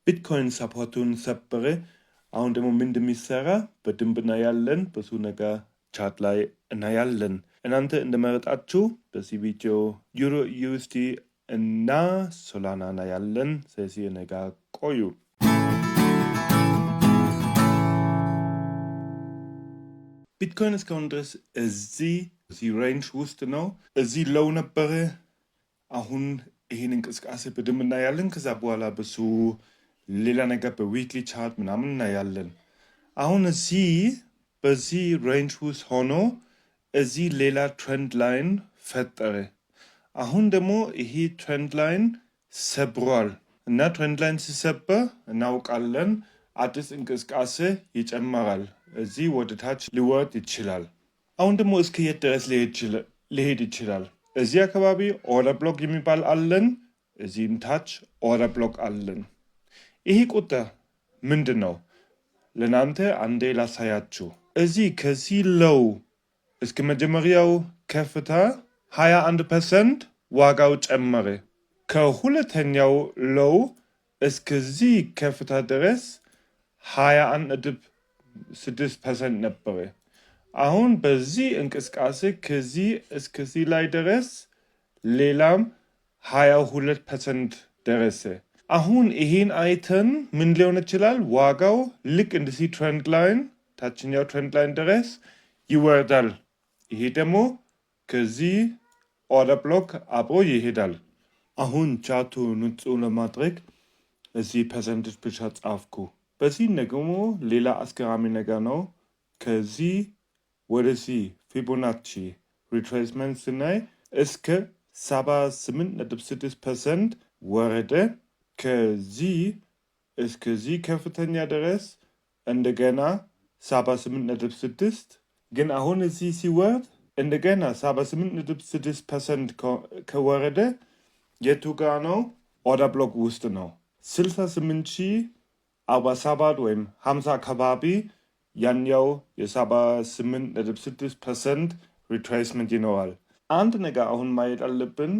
ቢትኮይን ሰፖርቱን ሰበረ። አሁን ደግሞ ምን እንደሚሰራ በደንብ እናያለን። ብዙ ነገር ቻት ላይ እናያለን። እናንተ እንደመረጣችሁ በዚህ ቪዲዮ ዩሮ ዩኤስዲ እና ሶላና እናያለን። ስለዚህ ነገ ቆዩ። ቢትኮይን እስካሁን ድረስ እዚህ ሬንጅ ውስጥ ነው። እዚህ ሎው ነበረ። አሁን ይህን እንቅስቃሴ በደንብ እናያለን። ከዛ በኋላ ብዙ ሌላ ነገር በዊክሊ ቻርት ምናምን እናያለን። አሁን በዚህ ሬንጅ ውስጥ ሆኖ እዚህ ሌላ ትሬንድ ላይን ፈጠረ። አሁን ደግሞ ይሄ ትሬንድ ላይን ሰብሯል እና ትሬንድ ላይን ሲሰበር እናውቃለን አዲስ እንቅስቃሴ ይጨመራል። እዚህ ወደ ታች ሊወርድ ይችላል። አሁን ደግሞ እስከ የት ድረስ ሊሄድ ይችላል? እዚህ አካባቢ ኦርደር ብሎክ የሚባል አለን። እዚህም ታች ኦርደር ብሎክ አለን። ይሄ ቁጥር ምንድን ነው? ለናንተ አንዴ ላሳያችሁ። ከዚህ ሎው እስከ መጀመሪያው ከፍታ 21% ዋጋው ጨመረ። ከሁለተኛው ሎው እስከዚህ ከፍታ ድረስ 21.6% ነበረ። አሁን በዚህ እንቅስቃሴ ከዚህ እስከዚህ ላይ ድረስ ሌላም 22% ደረሰ። አሁን ይሄን አይተን ምን ሊሆን ይችላል? ዋጋው ልክ እንደዚህ ትሬንድ ላይን ታችኛው ትሬንድ ላይን ድረስ ይወርዳል። ይሄ ደግሞ ከዚህ ኦርደር ብሎክ አብሮ ይሄዳል። አሁን ቻቱ ንጹህ ለማድረግ እዚህ ፐርሰንቴጅ ብቻ ጻፍኩ። በዚህ ደግሞ ሌላ አስገራሚ ነገር ነው። ከዚህ ወደዚህ ፊቦናቺ ሪትሬስመንት ስናይ እስከ 78.6% ወረደ። ከዚህ እስከዚህ ከፍተኛ ድረስ እንደገና 78.6 ግን አሁን እዚህ ሲወርድ እንደገና 78.6% ከወረደ የቱ ጋ ነው? ኦርደር ብሎክ ውስጥ ነው። 68,047 ወይም 50 አካባቢ ያኛው የ78.6% ሪትሬስመንት ይኖራል። አንድ ነገር አሁን ማየት አለብን።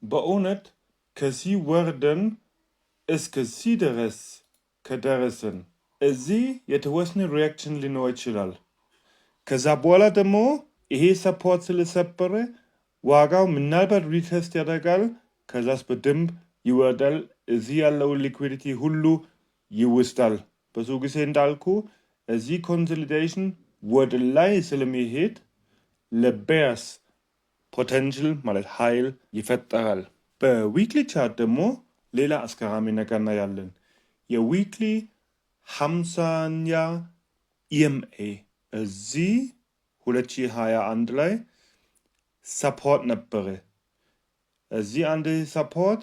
በእውነት ከዚህ ወርደን እስከዚህ ድረስ ከደረስን እዚህ የተወሰነ ሪያክሽን ሊኖር ይችላል። ከዛ በኋላ ደግሞ ይሄ ሰፖርት ስለሰበረ ዋጋው ምናልባት ሪቴስት ያደርጋል። ከዛስ በደንብ ይወርዳል። እዚህ ያለው ሊኩዊዲቲ ሁሉ ይወስዳል። ብዙ ጊዜ እንዳልኩ እዚህ ኮንሶሊዴሽን ወደ ላይ ስለሚሄድ ለቤርስ ፖቴንሽል ማለት ኃይል ይፈጠራል። በዊክሊ ቻርት ደግሞ ሌላ አስገራሚ ነገር እናያለን። የዊክሊ 50ኛ ኢኤምኤ እዚህ 2021 ላይ ሰፖርት ነበረ። እዚህ አንድ ሰፖርት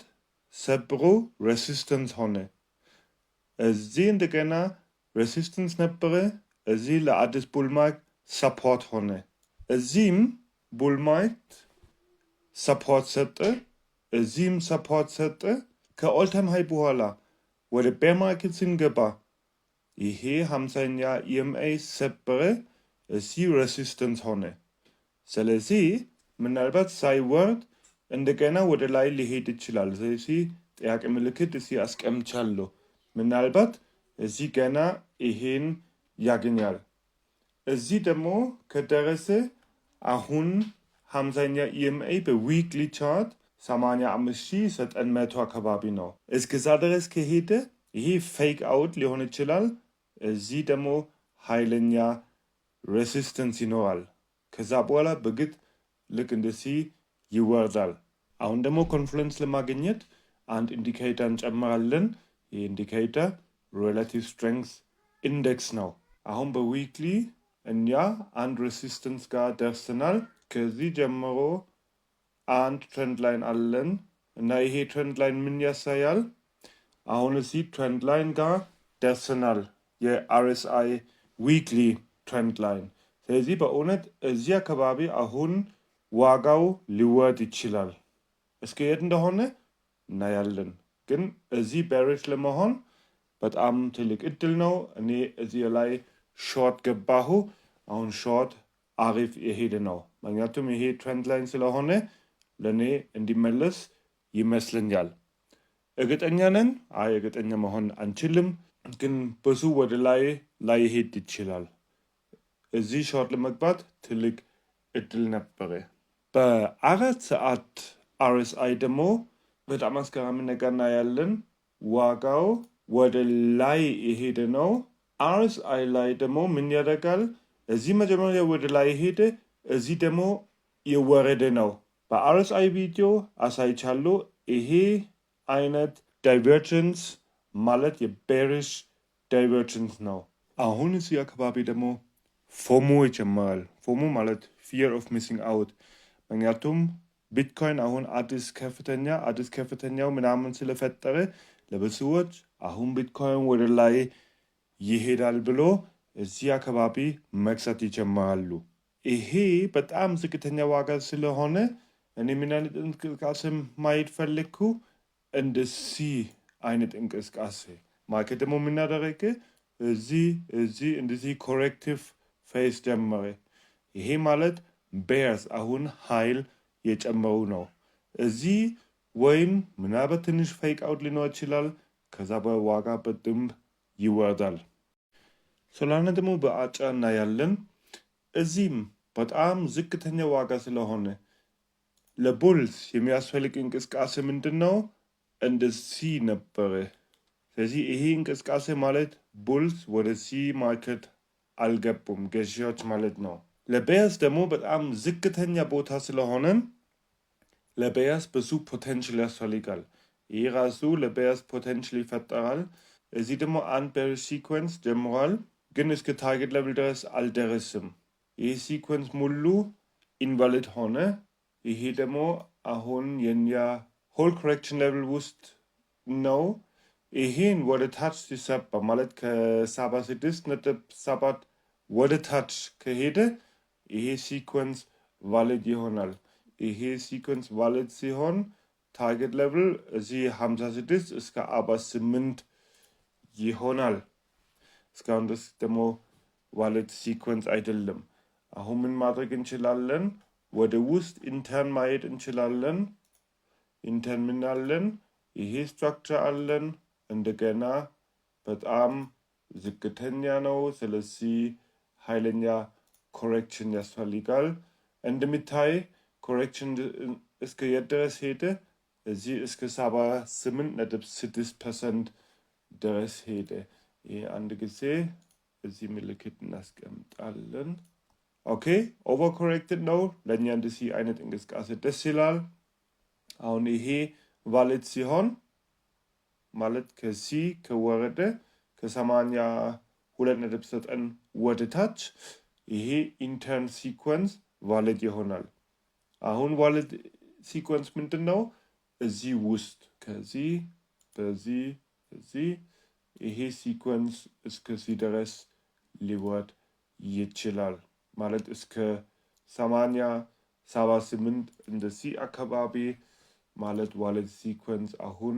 ሰብሮ ሬሲስተንስ ሆነ። እዚህ እንደገና ሬሲስተንስ ነበረ። እዚህ ለአዲስ ቡልማርክ ሰፖርት ሆነ። እዚህም ቡልማርክ ሰፖርት ሰጠ። እዚህም ሰፖርት ሰጠ። ከኦልታይም ሃይ በኋላ ወደ ቤር ማርኬት ስንገባ ይሄ 50ኛ ኢኤምኤ ሰበረ። እዚህ ሬሲስተንስ ሆነ። ስለዚህ ምናልባት ሳይወርድ እንደገና ወደ ላይ ሊሄድ ይችላል። ስለዚህ ጥያቄ ምልክት እዚህ አስቀምጫለሁ። ምናልባት እዚህ ገና ይሄን ያገኛል። እዚህ ደግሞ ከደረሰ አሁን 50ኛ ኢኤምኤ በዊክሊ ቻርት 85,900 አካባቢ ነው። እስከዛ ድረስ ከሄደ ይሄ ፌክ አውት ሊሆን ይችላል። እዚህ ደግሞ ኃይለኛ ሬሲስተንስ ይኖራል። ከዛ በኋላ በግድ ልክ እንደዚህ ይወርዳል። አሁን ደግሞ ኮንፍሉንስ ለማግኘት አንድ ኢንዲኬተር እንጨምራለን። ይህ ኢንዲኬተር ሬላቲቭ ስትሬንግዝ ኢንዴክስ ነው። አሁን በዊክሊ እኛ አንድ ሬሲስተንስ ጋር ደርሰናል። ከዚህ ጀምሮ አንድ ትሬንድ ላይን አለን እና ይሄ ትሬንድ ላይን ምን ያሳያል? አሁን እዚህ ትሬንድ ላይን ጋር ደርሰናል። የአርኤስአይ ዊክሊ ትሬንድ ላይን። ስለዚህ በእውነት እዚህ አካባቢ አሁን ዋጋው ሊወርድ ይችላል። እስከ የት እንደሆነ እናያለን። ግን እዚህ ቤሪሽ ለመሆን በጣም ትልቅ እድል ነው። እኔ እዚህ ላይ ሾርት ገባሁ። አሁን ሾርት አሪፍ የሄደ ነው። ምክንያቱም ይሄ ትሬንድ ላይን ስለሆነ ለእኔ እንዲመለስ ይመስለኛል። እርግጠኛ ነን? አይ እርግጠኛ መሆን አንችልም፣ ግን ብዙ ወደ ላይ ላይሄድ ይችላል። እዚህ ሾርት ለመግባት ትልቅ እድል ነበረ። በ4 ሰዓት RSI ደግሞ በጣም አስገራሚ ነገር እናያለን። ዋጋው ወደ ላይ የሄደ ነው። RSI ላይ ደግሞ ምን ያደርጋል? እዚህ መጀመሪያ ወደ ላይ ሄደ፣ እዚህ ደግሞ የወረደ ነው። በRSI ቪዲዮ አሳይቻለሁ። ይሄ አይነት ዳይቨርጀንስ ማለት የቤሪሽ ዳይቨርጀንስ ነው። አሁን እዚህ አካባቢ ደግሞ ፎሞ ይጀምራል። ፎሞ ማለት ፊር ኦፍ ሚሲንግ አውት። ምክንያቱም ቢትኮይን አሁን አዲስ ከፍተኛው ምናምን ስለፈጠረ ለብዙዎች አሁን ቢትኮይን ወደ ላይ ይሄዳል ብሎ እዚህ አካባቢ መግዛት ይጀምራሉ። ይሄ በጣም ዝቅተኛ ዋጋ ስለሆነ እኔ ምን አይነት እንቅስቃሴ ማየት ፈለግኩ? እንደዚህ አይነት እንቅስቃሴ ማርኬት ደግሞ የምናደረገ እዚህ እንደዚህ ኮሬክቲቭ ፌስ ጀመረ። ይሄ ማለት ቤርስ አሁን ኃይል የጨመሩ ነው። እዚህ ወይም ምናልባት ትንሽ ፌክ አውት ሊኖር ይችላል። ከዛ በዋጋ በደንብ ይወርዳል። ሶላና ደግሞ በአጫ እናያለን። እዚህም በጣም ዝቅተኛ ዋጋ ስለሆነ ለቡልስ የሚያስፈልግ እንቅስቃሴ ምንድን ነው? እንደዚህ ነበረ። ስለዚህ ይሄ እንቅስቃሴ ማለት ቡልስ ወደዚህ ማርኬት አልገቡም፣ ገዢዎች ማለት ነው። ለቤርስ ደግሞ በጣም ዝቅተኛ ቦታ ስለሆነ ለቤርስ ብዙ ፖቴንሽል ያስፈልጋል። ይህ ራሱ ለቤርስ ፖቴንሽል ይፈጠራል። እዚህ ደግሞ አንድ ቤሪሽ ሲኮንስ ጀምሯል፣ ግን እስከ ታርጌት ሌቭል ድረስ አልደረስም። ይህ ሲኮንስ ሙሉ ኢንቫሊድ ሆነ። ይሄ ደግሞ አሁን የኛ ሆል ኮሬክሽን ሌቭል ውስጥ ነው። ይሄን ወደ ታች ሲሰባ ማለት ከ76.7 ወደ ታች ከሄደ ይሄ ሲኮንስ ቫሊድ ይሆናል። ይሄ ሲኮንስ ቫሊድ ሲሆን ታርጌት ሌቭል እዚህ 56 እስከ 48 ይሆናል። እስካሁን ድረስ ደግሞ ቫሊድ ሲኮንስ አይደለም። አሁን ምን ማድረግ እንችላለን? ወደ ውስጥ ኢንተርን ማየት እንችላለን። ኢንተርን ምን አለን? ይሄ ስትራክቸር አለን። እንደገና በጣም ዝቅተኛ ነው። ስለዚህ ኃይለኛ ኮሬክሽን ያስፈልጋል። እንደሚታይ ኮሬክሽን እስከ የት ድረስ ሄደ? እዚህ እስከ 78.6% ድረስ ሄደ። ይህ አንድ ጊዜ እዚህ ምልክት እናስቀምጣለን። ኦኬ ኦቨር ኮሬክትድ ነው። ለእኛ እንደዚህ አይነት እንቅስቃሴ ደስ ይላል። አሁን ይሄ ቫሊድ ሲሆን ማለት ከዚህ ከወረደ ከ82.9 ወደ ታች ይሄ ኢንተርን ሲኮንስ ቫሊድ ይሆናል። አሁን ቫሊድ ሲኮንስ ምንድን ነው? እዚህ ውስጥ ከዚህ በዚህ እዚህ ይሄ ሲኮንስ እስከዚህ ድረስ ሊወርድ ይችላል። ማለት እስከ 80-78 እንደዚህ አካባቢ ማለት ቫሊድ ሲኮንስ አሁን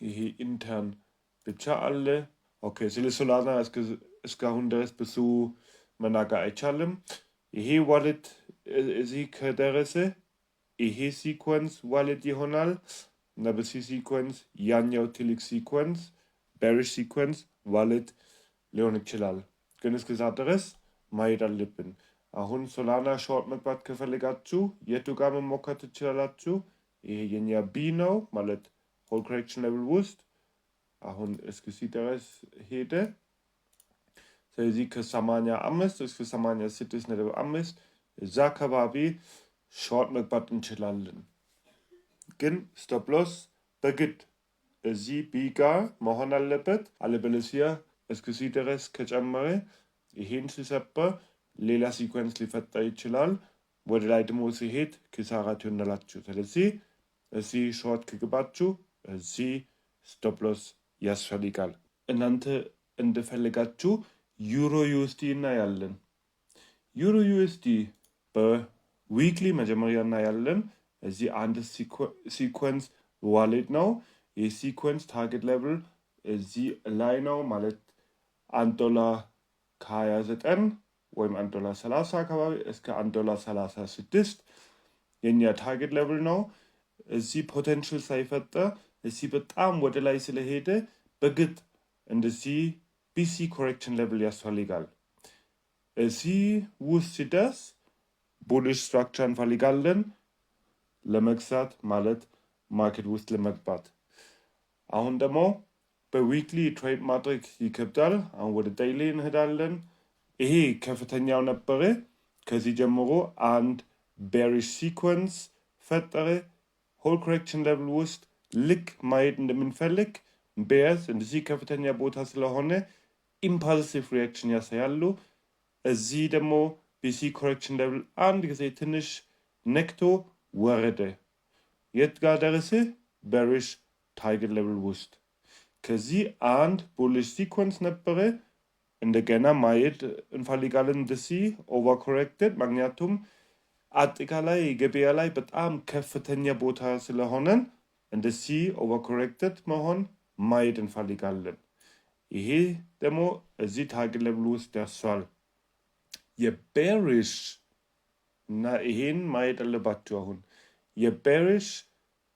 ይሄ ኢንተርን ብቻ አለ። ኦኬ ስለ ሶላና እስካሁን ድረስ ብዙ መናገር አይቻልም። ይሄ ቫሊድ እዚህ ከደረሰ ይሄ ሲኮንስ ቫሊድ ይሆናል እና በዚህ ሲኮንስ ያኛው ትልቅ ሲኮንስ ቤሪሽ ሲኮንስ ቫሊድ ሊሆን ይችላል። ግን እስከዛ ድረስ ማየት አለብን። አሁን ሶላና ሾርት መግባት ከፈለጋችሁ የቱ ጋር መሞከር ትችላላችሁ? ይሄ የኛ ቢ ነው ማለት ሆል ኮሬክሽን ሌቭል ውስጥ አሁን እስከዚህ ድረስ ሄደ። ስለዚህ ከ85 እስከ 86.5 እዛ አካባቢ ሾርት መግባት እንችላለን። ግን ስቶፕ ሎስ በግድ እዚህ ቢ ጋር መሆን አለበት። አለበለዚያ እስከዚህ ድረስ ከጨመረ ይሄን ሲሰበር ሌላ ሲኮንስ ሊፈጠር ይችላል። ወደ ላይ ደግሞ ሲሄድ ኪሳራ ትሆናላችሁ። ስለዚህ እዚህ ሾርት ከገባችሁ እዚህ ስቶፕ ሎስ ያስፈልጋል። እናንተ እንደፈለጋችሁ ዩሮ ዩኤስዲ እናያለን። ዩሮ ዩኤስዲ በዊክሊ መጀመሪያ እናያለን። እዚህ አንድ ሲኮንስ ዋሊድ ነው። ይህ ሲኮንስ ታርጌት ሌቭል እዚህ ላይ ነው ማለት $1.29 ወይም $1.30 አካባቢ እስከ $1.36 የኛ ታርጌት ሌቭል ነው። እዚህ ፖቴንሽል ሳይፈጠር እዚህ በጣም ወደ ላይ ስለሄደ በግድ እንደዚህ BC correction level ያስፈልጋል። እዚህ ውስጥ ሲደርስ bullish structure እንፈልጋለን ለመግዛት ማለት ማርኬት ውስጥ ለመግባት። አሁን ደግሞ በዊክሊ ትሬድ ማድረግ ይከብዳል። አሁን ወደ ዴይሊ እንሄዳለን። ይሄ ከፍተኛው ነበረ። ከዚህ ጀምሮ አንድ bearish sequence ፈጠረ። ሆል ኮሬክሽን ሌቭል ውስጥ ልክ ማየት እንደምንፈልግ ቤርስ እንደዚህ ከፍተኛ ቦታ ስለሆነ ኢምፓልሲቭ ሪያክሽን ያሳያሉ። እዚህ ደግሞ BC ኮሬክሽን ሌቭል አንድ ጊዜ ትንሽ ነክቶ ወረደ። የት ጋር ደረሰ? bearish ታርጌት ሌቭል ውስጥ። ከዚህ አንድ ቡሊሽ ሲኮንስ ነበረ። እንደገና ማየት እንፈልጋለን እንደዚህ ኦቨር ኮሬክትድ፣ ምክንያቱም አጠቃላይ ገበያ ላይ በጣም ከፍተኛ ቦታ ስለሆነን እንደዚህ ኦቨር ኮሬክትድ መሆን ማየት እንፈልጋለን። ይሄ ደግሞ እዚህ ታርጌት ሌቭል ውስጥ ደርሷል። የቤሪሽ እና ይሄን ማየት አለባችሁ። አሁን የቤሪሽ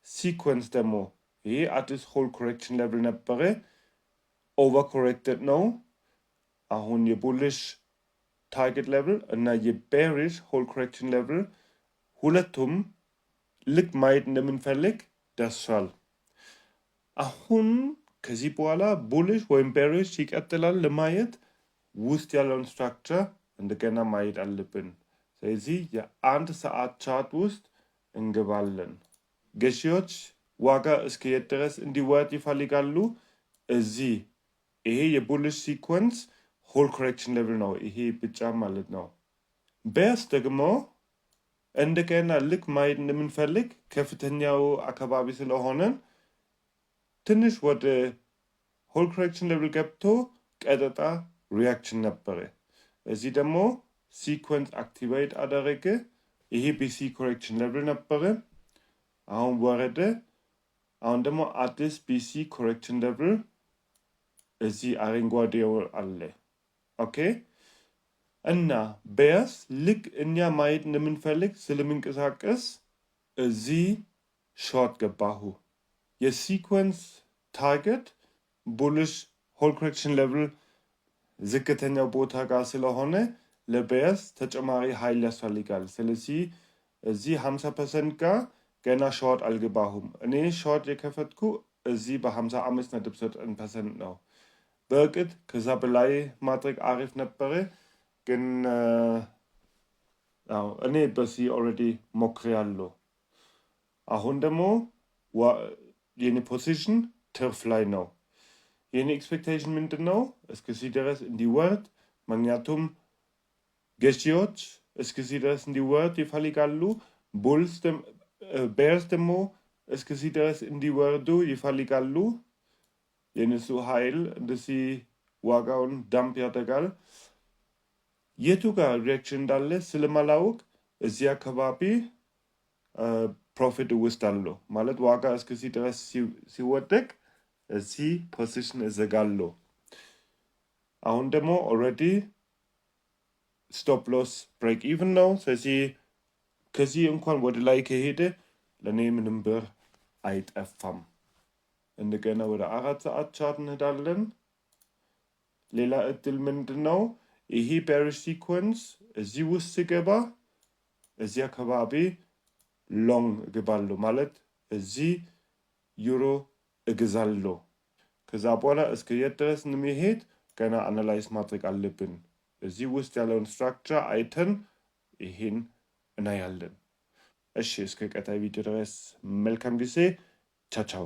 ሲኮንስ ደግሞ ይሄ አዲስ ሆል ኮሬክሽን ሌቭል ነበረ፣ ኦቨር ኮሬክትድ ነው። አሁን የቡሊሽ ታርጌት ሌቭል እና የቤሪሽ ሆል ኮሬክሽን ሌቭል ሁለቱም ልክ ማየት እንደምንፈልግ ደርሷል። አሁን ከዚህ በኋላ ቡሊሽ ወይም ቤሪሽ ይቀጥላል ለማየት ውስጥ ያለውን ስትራክቸር እንደገና ማየት አለብን። ስለዚህ የአንድ ሰዓት ቻርት ውስጥ እንገባለን። ገዢዎች ዋጋ እስከ የት ድረስ እንዲወርድ ይፈልጋሉ? እዚህ ይሄ የቡሊሽ ሲኮንስ ሆል ኮሬክሽን ሌቭል ነው። ይሄ ብቻ ማለት ነው። ቤርስ ደግሞ እንደገና ልክ ማየት እንደምንፈልግ ከፍተኛው አካባቢ ስለሆነ ትንሽ ወደ ሆል ኮሬክሽን ሌቭል ገብቶ ቀጥታ ሪያክሽን ነበረ። እዚህ ደግሞ ሲኮንስ አክቲቬት አደረገ። ይሄ BC ኮሬክሽን ሌቭል ነበረ። አሁን ወረደ። አሁን ደግሞ አዲስ BC ኮሬክሽን ሌቭል እዚህ አረንጓዴው አለ። ኦኬ። እና ቤርስ ልክ እኛ ማየት እንደምንፈልግ ስለምንቀሳቀስ እዚህ ሾርት ገባሁ። የሲኮንስ ታርጌት ቡሊሽ ሆል ኮሬክሽን ሌቭል ዝቅተኛው ቦታ ጋር ስለሆነ ለቤርስ ተጨማሪ ኃይል ያስፈልጋል። ስለዚህ እዚህ 50% ጋር ገና ሾርት አልገባሁም። እኔ ሾርት የከፈትኩ እዚህ በ55.9% ነው። በእርግጥ ከዛ በላይ ማድረግ አሪፍ ነበረ፣ ግን እኔ በዚህ ኦልሬዲ ሞክሬያለሁ። አሁን ደግሞ የኔ ፖዚሽን ትርፍ ላይ ነው። የኔ ኤክስፔክቴሽን ምንድን ነው? እስከዚህ ድረስ እንዲወርድ፣ ምክንያቱም ገዢዎች እስከዚህ ድረስ እንዲወርድ ይፈልጋሉ። ቤርስ ደግሞ እስከዚህ ድረስ እንዲወርዱ ይፈልጋሉ። የነሱ ኃይል እንደዚህ ዋጋውን ዳምፕ ያደርጋል። የቱ ጋር ሪያክሽን እንዳለ ስለማላውቅ እዚህ አካባቢ ፕሮፊት ውስጥ አለው ማለት ዋጋ እስከዚህ ድረስ ሲወደቅ እዚህ ፖዚሽን እዘጋለሁ። አሁን ደግሞ ኦልሬዲ ስቶፕ ሎስ ብሬክ ኢቭን ነው። ስለዚህ ከዚህ እንኳን ወደ ላይ ከሄደ ለእኔ ምንም ብር አይጠፋም። እንደገና ወደ 4 ሰዓት ቻርት እንሄዳለን። ሌላ እድል ምንድን ነው? ይሄ ቤሪሽ ሲኮንስ እዚህ ውስጥ ሲገባ እዚህ አካባቢ ሎንግ እገባለሁ ማለት እዚህ ዩሮ እገዛለሁ። ከዛ በኋላ እስከ የት ድረስ እንደሚሄድ ገና አናላይዝ ማድረግ አለብን። እዚህ ውስጥ ያለውን ስትራክቸር አይተን ይሄን እናያለን። እሺ፣ እስከ ቀጣይ ቪዲዮ ድረስ መልካም ጊዜ። ቻው ቻው።